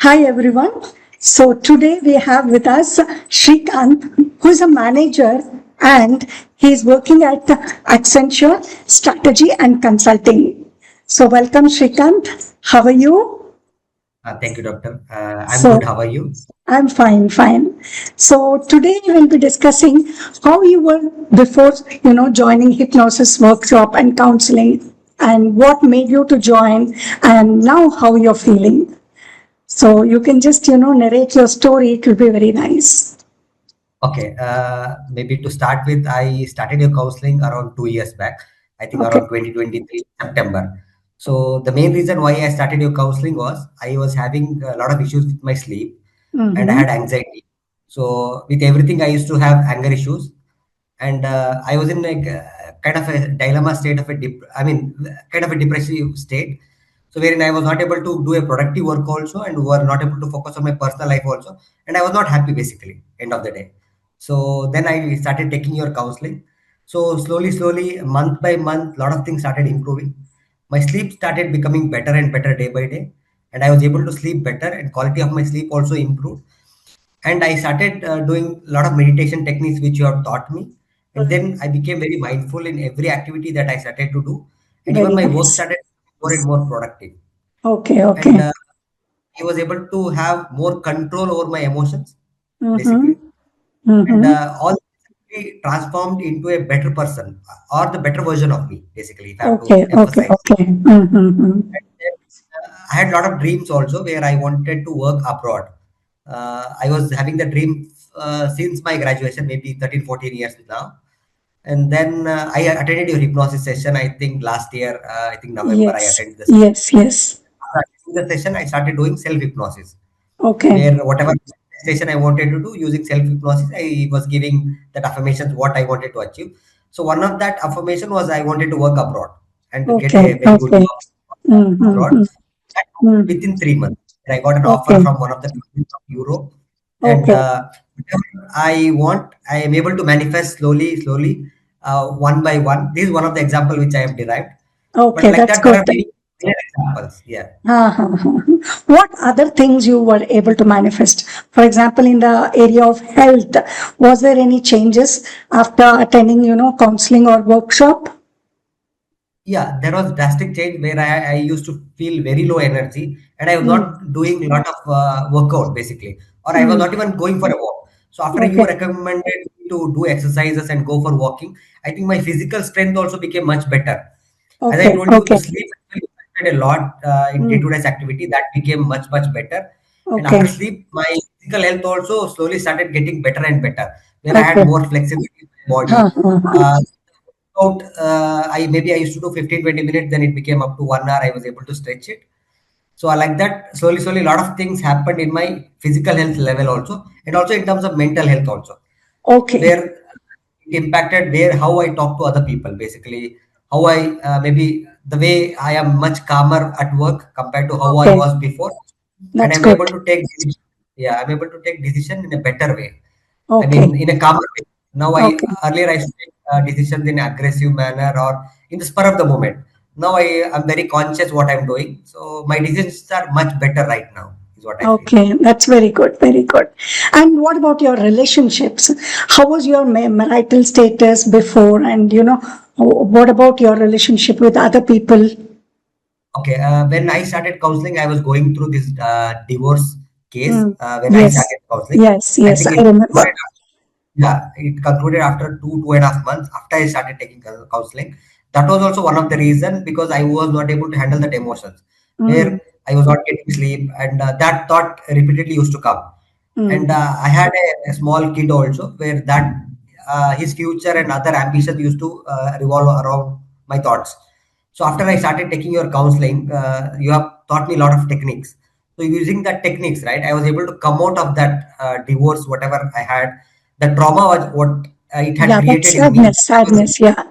Hi everyone. So today we have with us Shrikanth, who is a manager and he is working at Accenture Strategy and Consulting. So welcome Shrikanth. How are you? Thank you, doctor. I'm So good. How are you? I'm fine, fine. So today we will be discussing how you were before, joining hypnosis workshop and counseling and what made you to join and now how you're feeling. So you can just, narrate your story. It will be very nice. Okay. Maybe to start with, I started your counseling around 2 years back. I think Okay. around 2023 September. So the main reason why I started your counseling was I was having a lot of issues with my sleep, and I Mm-hmm. had anxiety. So with everything, I used to have anger issues, and I was in like kind of a dilemma state of kind of a depressive state. So wherein I was not able to do a productive work also, and were not able to focus on my personal life also, and I was not happy basically. End of the day. So then I started taking your counseling. So slowly, month by month, lot of things started improving. My sleep started becoming better and better day by day, and I was able to sleep better, and quality of my sleep also improved. And I started doing a lot of meditation techniques which you have taught me, and then I became very mindful in every activity that I started to do, and even Very my work nice. started more and more productive. Okay, And okay. I was able to have more control over my emotions Mm-hmm. basically, and Mm-hmm. all actually transformed into a better person, or the better version of me basically, if I have to Okay, okay, emphasize. okay. Mm-hmm. And then, I had a lot of dreams also where I wanted to work abroad. I was having the dream since my graduation, maybe 13, 14 years now. And then I attended your hypnosis session, I think last year, I think November, I Yes, attended this. yes, yes. After attending the session, I started doing self hypnosis, Okay, where whatever station I wanted to do using self hypnosis, I was giving that affirmations what I wanted to achieve. So one of that affirmation was I wanted to work abroad and to get okay, a very good okay. job abroad. Mm-hmm. That happened Mm-hmm. within 3 months. I got an offer Okay, from one of the countries of Europe, and okay, whatever I want, I am able to manifest slowly, one by one. This is one of the example which I have derived. But okay. like That's that, there good. are many other examples. Yeah. Uh-huh. What other things you were able to manifest? For example, in the area of health, was there any changes after attending, counseling or workshop? Yeah, there was drastic change where I used to feel very low energy, and I was Mm, not doing a lot of workout basically, or I was mm, not even going for a walk. So after you okay, recommended me to do exercises and go for walking, I think my physical strength also became much better. As I okay, told you, the okay, sleep actually affected a lot in mm, day-to-day activity. That became much better. And after okay, sleep, my physical health also slowly started getting better and better, where I had okay. more flexibility in my body. Huh, huh, huh. Uh, I used to do 15-20 minutes, then it became up to 1 hour. I was able to stretch it. So I like that slowly, a lot of things happened in my physical health level also, and also in terms of mental health also, Okay, where it impacted where how I talk to other people, basically how I maybe the way I am much calmer at work compared to how I okay. was before, and That's I'm good. able to take yeah, I'm able to take decision in a better way. I Okay, mean, in a calmer way. Now, okay. earlier I used to take decisions in aggressive manner or in the spur of the moment. Now I am very conscious what I'm doing, so my decisions are much better right now. Is what I feel. Okay, that's very good, very good. And what about your relationships? How was your marital status before? And, what about your relationship with other people? Okay, when I started counseling, I was going through this divorce case. Mm. When I Yes, started counseling, yes, I yes, think I it remember. concluded. Yeah, it concluded after 2.5 months after I started taking counseling. That was also one of the reason because I was not able to handle that emotions, Mm, where I was not getting sleep, and that thought repeatedly used to come. And mm. I had a small kid also, where that his future and other ambitions used to revolve around my thoughts. So after I started taking your counseling, you have taught me a lot of techniques. So using that techniques, right, I was able to come out of that divorce, whatever I had. The trauma was what it had Yeah, that's created in me. sadness, sadness. Yeah.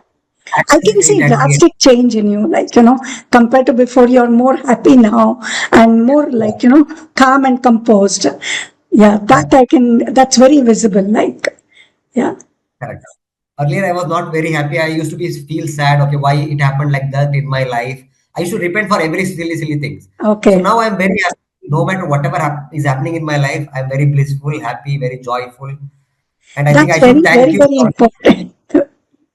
I can It see had created. drastic change in you, like, compared to before, you're more happy now and more Yeah, like, calm and composed. Yeah, correct, that's very visible, like, yeah. correct. Earlier, I was not very happy. I used to be feel sad. Okay, why it happened like that in my life? I used to repent for every silly things. So Okay. now I'm very happy. no matter whatever is happening in my life, I'm very blissful, happy, very joyful. And I think That's I should very, thank very, you very for, important.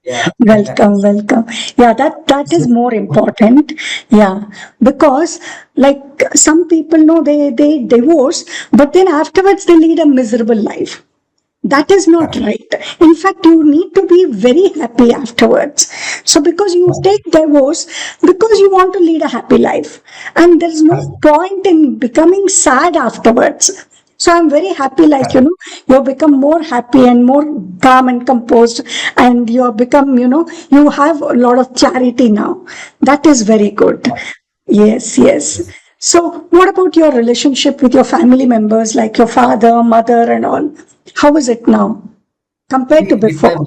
yeah. Welcome, welcome. Yeah, that is more important. Yeah, because like some people know they divorce, but then afterwards they lead a miserable life. That is not Correct. right. In fact, you need to be very happy afterwards. So, because you take divorce because you want to lead a happy life, and there is no Correct. point in becoming sad afterwards. So, I'm very happy, like, Correct. you've become more happy and more calm and composed, and you have become, you have a lot of clarity now. That is very good. Yes, yes. Yes. So, what about your relationship with your family members, like your father, mother, and all? How is it now compared to With my before?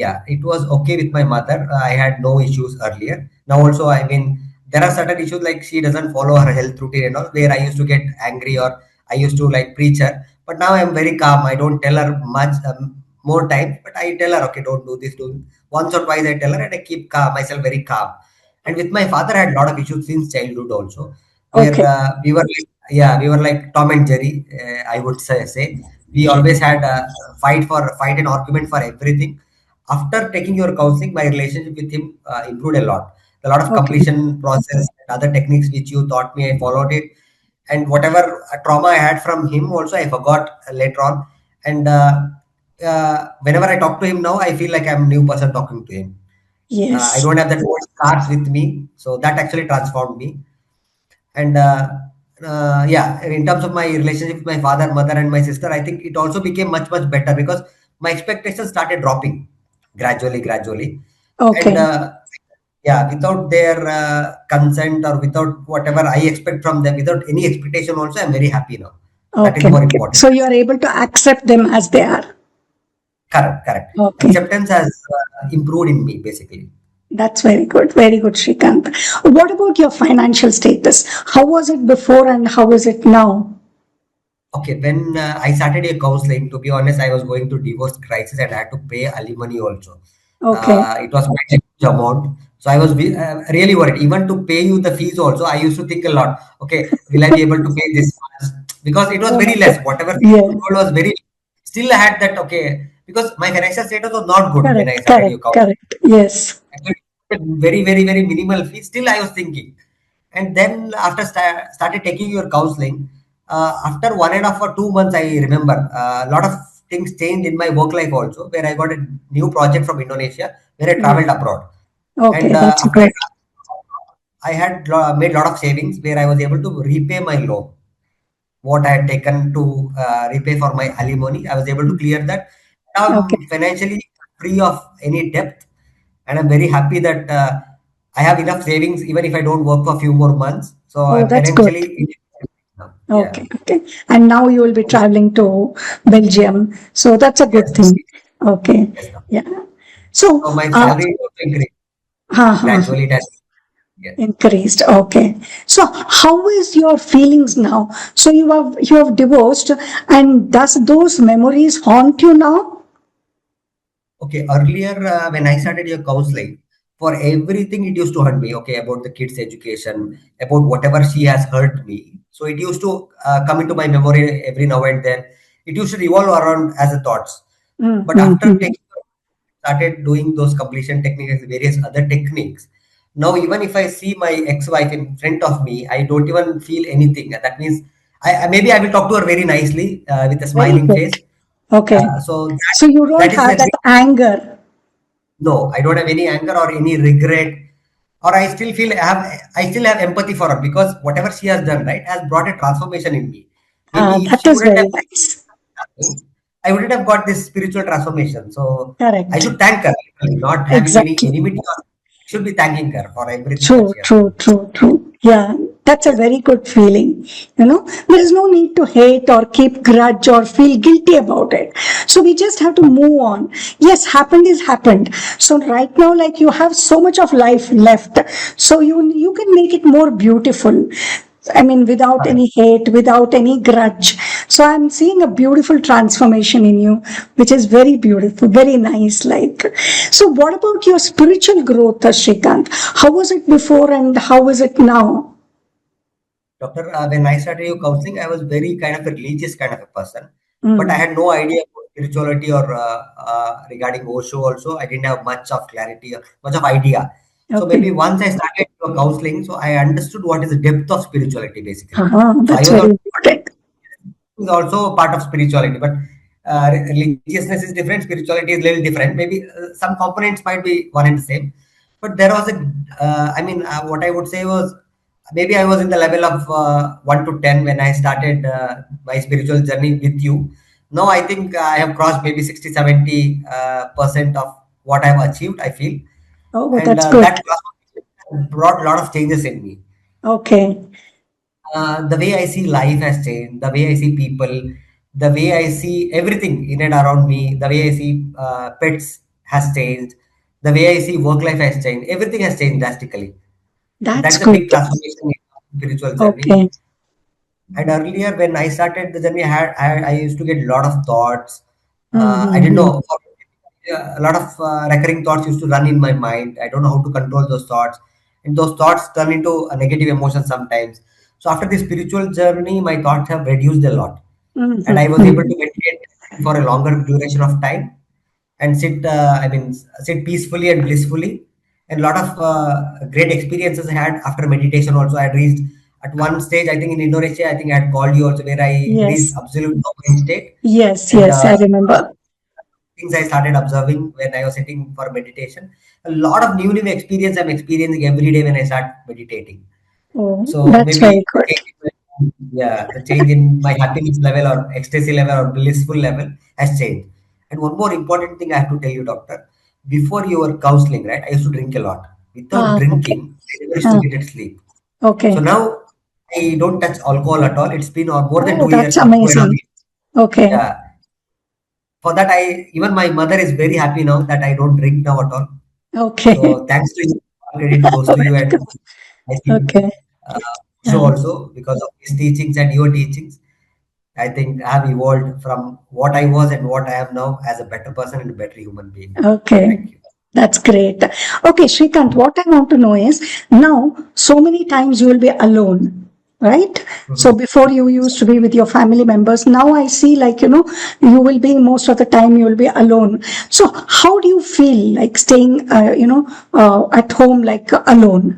Yeah, it was okay with my mother. I had no issues earlier. Now also, I mean, there are certain issues like she doesn't follow her health routine and all, where I used to get angry or I used to like preach her. But now I'm very calm. I don't tell her much more time, but I tell her, okay, don't do this. Do once or twice I tell her, and I keep calm myself very calm. And with my father, I had a lot of issues since childhood also, where Okay, we were like, yeah, we were like Tom and Jerry. I would say we always had a fight and argument for everything. After taking your counseling, my relationship with him improved a lot. A lot of okay, completion process and other techniques which you taught me, I followed it. And whatever trauma I had from him, also I forgot later on. And whenever I talk to him now, I feel like I'm a new person talking to him. I yes, don't have that old scars with me, so that actually transformed me. And yeah, in terms of my relationship with my father, mother, and my sister, I think it also became much better because my expectations started dropping gradually, and okay, yeah, without their consent or without whatever I expect from them, without any expectation, also I'm very happy now. That is okay, more okay. important. So you are able to accept them as they are. Correct. Okay, Acceptance has improved in me basically. that's very good, Shrikant. What about your financial status? How was it before and how is it now? Okay, when I started a counseling, to be honest, I was going through divorce crisis and I had to pay alimony also. Okay, It was quite a huge amount. So I was really worried. Even to pay you the fees also, I used to think a lot. Okay, will I be able to pay this much? Because it was oh my very God. less. Whatever fees you Yes, told was very. Still, I had that. Okay, because my financial status was not good when I correct, started correct, your counseling. correct. Yes, Actually, very minimal fee. Still, I was thinking. And then after started taking your counseling, after 1.5 or 2 months, I remember a lot of things changed in my work life also, where I got a new project from Indonesia, where I yes. traveled abroad. Okay, And that's after great. I had made a lot of savings, where I was able to repay my loan what I had taken to repay for my alimony. I was able to clear that. Now Okay. I'm financially free of any debt, and I'm very happy that I have enough savings even if I don't work for a few more months. So Oh, I'm that's good. financially independent now. Yeah. Okay, okay. And now you will be traveling to Belgium. So that's a good Yes. thing. Okay. Yes. No. Yeah. So, So my salary is also increased ha, ha, gradually. It has. Yeah. increased. Okay. So how is your feelings now? So you have divorced, and does those memories haunt you now? Okay, earlier when I started your counseling, for everything it used to hurt me. Okay, about the kids' education, about whatever she has hurt me. So it used to come into my memory every now and then. It used to revolve around as a thoughts. But after Mm-hmm. taking started doing those completion techniques, various other techniques. Now, even if I see my ex-wife in front of me, I don't even feel anything. That means maybe I will talk to her very nicely with a Very smiling good. face. Okay. So So you that don't is have a that anger. no, I don't have any anger or any regret, or I still have empathy for her because whatever she has done, right, has brought a transformation in me. Maybe if That she is wouldn't very have nice. done, I wouldn't have got this spiritual transformation. So I Correct. should thank her, literally, not having any Exactly. enmity. Should be thanking her for everything that True, she has true, done. true, true. Yeah, that's a Yes, very good feeling. There is no need to hate or keep grudge or feel guilty about it. So we just have to move on. Yes, happened is happened. So right now, like you have so much of life left. So you can make it more beautiful. I mean, without correct. any hate, without any grudge. So I'm seeing a beautiful transformation in you, which is very beautiful, very nice. Like, so what about your spiritual growth, Shrikant? How was it before and how is it now? Doctor, when I started your counseling, I was very kind of a religious kind of a person, but I Mm. had no idea about spirituality or regarding Osho also. I didn't have much of clarity or much of idea. So maybe Okay. once I started your counseling, so I understood what is the depth of spirituality basically. So I That's was very also important. is also part of spirituality, but religiousness is different, spirituality is little different. Maybe some components might be one and the same, but there was a what I would say was maybe I was in the level of 1 to 10 when I started my spiritual journey with you. Now I think I have crossed maybe 60 70 percent of what I have achieved, I feel. Oh, And that's good. that brought a lot of changes in me. Okay. The way I see life has changed, the way I see people, the way I see everything in and around me, the way I see pets has changed, the way I see work life has changed. Everything has changed drastically. And That's that's a good. big transformation in my spiritual journey. Okay. And earlier, when I started the journey, I used to get a lot of thoughts. I didn't Mm-hmm. know. A lot of recurring thoughts used to run in my mind. I don't know how to control those thoughts. And those thoughts turn into a negative emotion sometimes. So after this spiritual journey, my thoughts have reduced a lot. And I was able Mm-hmm. to meditate for a longer duration of time and sit peacefully and blissfully. And a lot of great experiences I had after meditation also. I had reached at one stage, I think in Indonesia, I think I had called you also, where I reached Yes. absolute no mind state. Yes. And Yes. I remember. things I started observing when I was sitting for meditation. A lot of new experience I'm experiencing every day when I start meditating. Oh, So that's very maybe good. the change in my happiness level or ecstasy level or blissful level has changed. And one more important thing I have to tell you, doctor, before your counseling, right? I used to drink a lot. Without Okay. drinking, I never used to Ah, get sleep. So okay. now I don't touch alcohol at all. It's been more than Oh, two that's years or two and a half amazing. years. Okay. Yeah. For that, I even my mother is very happy now that I don't drink now at all. Okay. So thanks to you, all credit goes to you, and Welcome. I think Okay. uh, so Yeah. also because of his teachings and your teachings, I think I have evolved from what I was and what I am now as a better person and a better human being. Okay. Thank you. That's great. Okay, Shrikant, what I want to know is now so many times you will be alone, right? So Mhm. before you used to be with your family members. Now I see like, you will be most of the time you will be alone. So how do you feel like staying, at home like alone?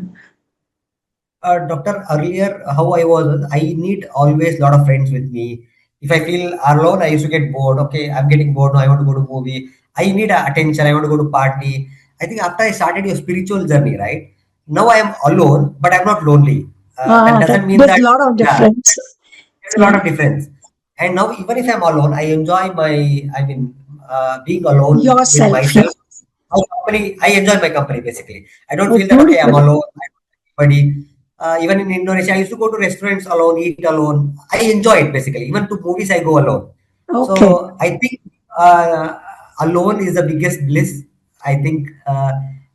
Doctor, earlier how I was, I need always lot of friends with me. If I feel alone, I used to get bored. Okay, I'm getting bored now. I want to go to movie. I need attention. I want to go to party. I think after I started your spiritual journey, right? Now I am alone, but I'm not lonely. That doesn't mean There's that, a lot of yeah, difference. there's a Yeah. lot of difference. And now even if I'm alone, I enjoy being alone with Yourself. Yeah. myself. My company, I enjoy my company basically. I don't Oh, feel that okay, I'm beautiful. alone. I don't have anybody. Even in Indonesia, I used to go to restaurants alone, eat alone. I enjoy it basically. Even to movies, I go alone. Okay. So I think uh, alone is the biggest bliss. I think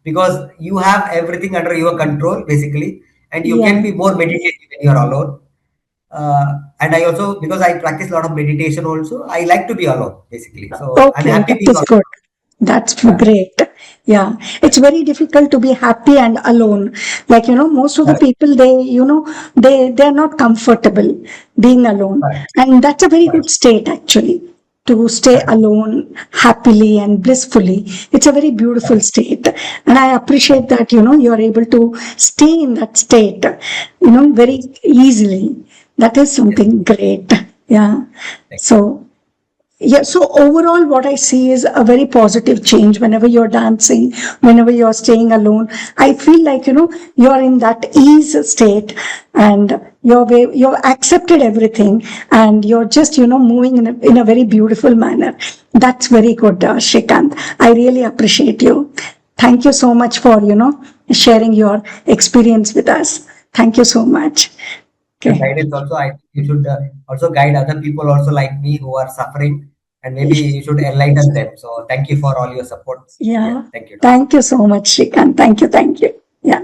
because you have everything under your control basically, and you can Yeah. be more meditative when you're alone. And I also, because I practice a lot of meditation also, I like to be alone basically. So I'm Okay, happy that being is alone. good. That's Yeah. great. Yeah, it's very difficult to be happy and alone. Like, most of the Correct. people, they're not comfortable being alone. Correct. And that's a very good Correct. state, actually, to stay Correct. alone happily and blissfully. It's a very beautiful Correct. state. And I appreciate Correct. that, you're able to stay in that state, very easily. That is Yes. something great. Yeah. Thank So, yeah, so overall, what I see is a very positive change whenever you're dancing, whenever you're staying alone. I feel like, you're in that ease state and you've accepted everything and you're just, moving in a very beautiful manner. That's very good, Shrikant. I really appreciate you. Thank you so much for, sharing your experience with us. Thank you so much. your Okay. guidance also. I think you should also guide other people also like me who are suffering, and maybe you should enlighten them. So thank you for all your support. Yeah. Yeah. Thank you. Thank you so much, Shrikant. Thank you. Thank you. Yeah.